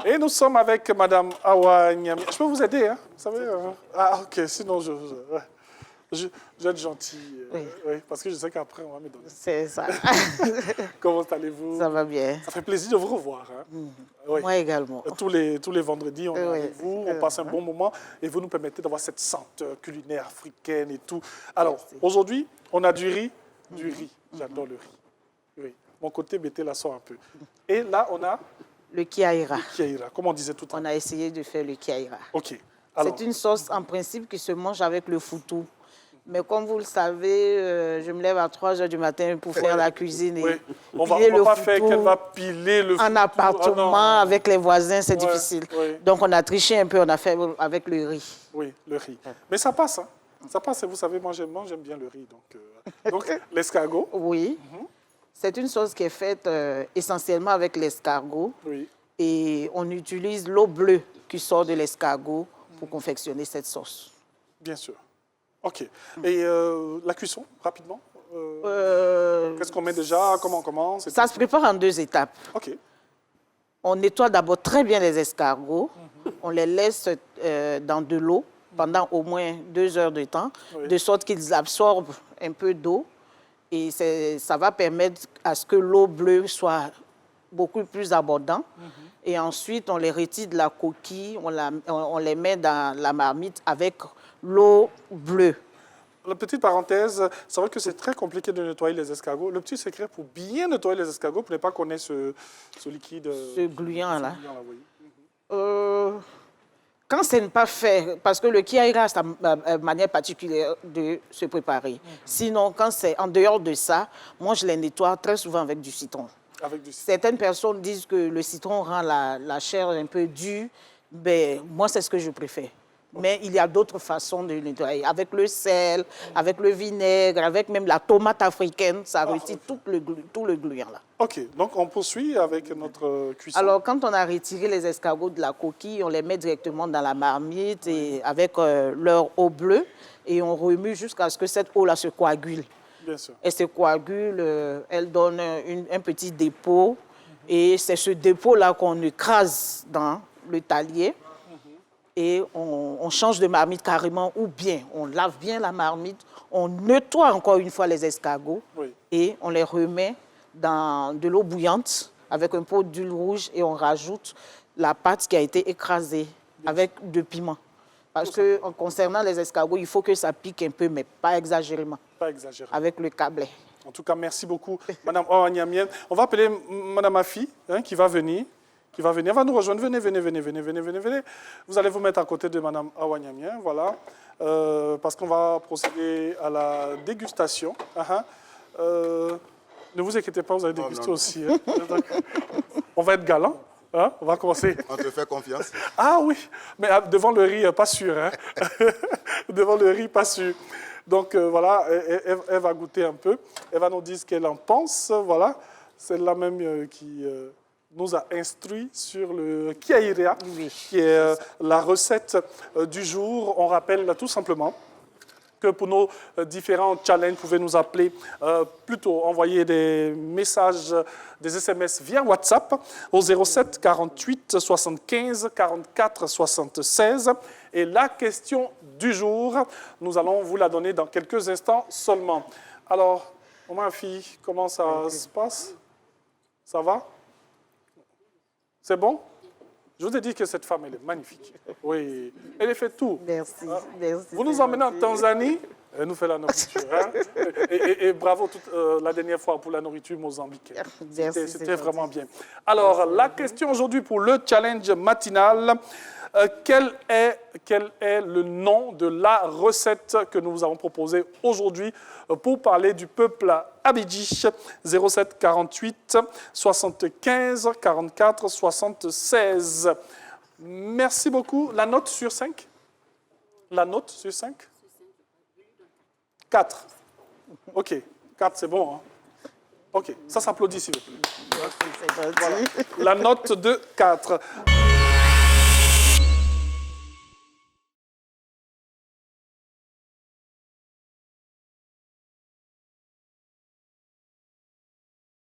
Et nous sommes avec Madame Awa Niamien. Je peux vous aider, hein? Vous savez, Ah, ok, sinon je vais être gentil. Oui, parce que je sais qu'après, on va me donner. C'est ça. Comment allez-vous? Ça va bien. Ça fait plaisir de vous revoir. Hein? Oui. Moi également. Tous les vendredis, on est avec vous, on passe un bon moment et vous nous permettez d'avoir cette senteur culinaire africaine et tout. Alors, aujourd'hui, on a du riz. J'adore le riz. Oui. Mon côté, mettez la sauce un peu. Et là, on a... Le kiaïra. Le kiaïra, comme on disait tout à l'heure. On a essayé de faire le kiaïra. OK. C'est une sauce, en principe, qui se mange avec le foutou. Mais comme vous le savez, je me lève à 3 h du matin pour faire la cuisine. Et on ne va pas faire qu'elle va piler le foutou. En appartement, avec les voisins, c'est difficile. Oui. Donc, on a triché un peu, on a fait avec le riz. Oui, le riz. Mais ça passe, hein. Ça passe, et vous savez, moi, j'aime bien le riz. Donc l'escargot. Oui. C'est une sauce qui est faite essentiellement avec l'escargot. Oui. Et on utilise l'eau bleue qui sort de l'escargot pour confectionner cette sauce. Bien sûr. OK. Et la cuisson, rapidement qu'est-ce qu'on met déjà? Comment on commence? Ça se prépare en 2 étapes. OK. On nettoie d'abord très bien les escargots. On les laisse dans de l'eau pendant au moins 2 heures de temps, de sorte qu'ils absorbent un peu d'eau. Et ça va permettre à ce que l'eau bleue soit beaucoup plus abondante. Et ensuite, on les retire de la coquille, on les met dans la marmite avec l'eau bleue. La petite parenthèse, c'est vrai que c'est très compliqué de nettoyer les escargots. Le petit secret pour bien nettoyer les escargots, pour ne pas connaître ce liquide... Ce gluant-là. Oui. Quand ce n'est pas fait, parce que le kiaïra a sa manière particulière de se préparer. Sinon, quand c'est en dehors de ça, moi, je les nettoie très souvent avec du citron. Certaines personnes disent que le citron rend la chair un peu dure. Ben, moi, c'est ce que je préfère. Mais il y a d'autres façons de nettoyer. Avec le sel, avec le vinaigre, avec même la tomate africaine, ça retire tout le gluant là. OK, donc on poursuit avec notre cuisson. Alors, quand on a retiré les escargots de la coquille, on les met directement dans la marmite et avec leur eau bleue et on remue jusqu'à ce que cette eau-là se coagule. Bien sûr. Elle se coagule, elle donne un petit dépôt et c'est ce dépôt-là qu'on écrase dans le talier. Et on change de marmite carrément, ou bien on lave bien la marmite, on nettoie encore une fois les escargots et on les remet dans de l'eau bouillante avec un pot d'huile rouge et on rajoute la pâte qui a été écrasée avec du piment. Parce que concernant les escargots, il faut que ça pique un peu, mais pas exagérément. Pas exagérément. Avec le câblet. En tout cas, merci beaucoup, Madame Awa Niamien. On va appeler Madame Afi, qui va venir. Elle va nous rejoindre. Venez. Vous allez vous mettre à côté de Madame Awa Niamien, voilà, parce qu'on va procéder à la dégustation. Ne vous inquiétez pas, vous allez déguster aussi. Hein. On va être galant. Hein? On va commencer. On te fait confiance. Ah oui, mais devant le riz, pas sûr. Hein? Devant le riz, pas sûr. Donc voilà, elle va goûter un peu. Elle va nous dire ce qu'elle en pense. Voilà, c'est la même qui... nous a instruit sur le kiaïra, qui est la recette du jour. On rappelle tout simplement que pour nos différents challenges, vous pouvez nous appeler, plutôt envoyer des messages, des SMS via WhatsApp au 07 48 75 44 76. Et la question du jour, nous allons vous la donner dans quelques instants seulement. Alors, ma fille, comment ça se passe? Ça va? C'est bon? Je vous ai dit que cette femme, elle est magnifique. Oui, elle fait tout. Merci. Vous nous emmenez en Tanzanie, elle nous fait la nourriture. Hein? Et bravo la dernière fois pour la nourriture mozambicaine. C'était vraiment bien. Alors, la question aujourd'hui pour le challenge matinal. Quel est le nom de la recette que nous vous avons proposée aujourd'hui pour parler du peuple abidji? 07 48 75 44 76. Merci beaucoup. La note sur 5? La note sur 5? 4. OK. 4, c'est bon. Hein? OK. Ça s'applaudit, s'il vous plaît. Voilà. La note de 4.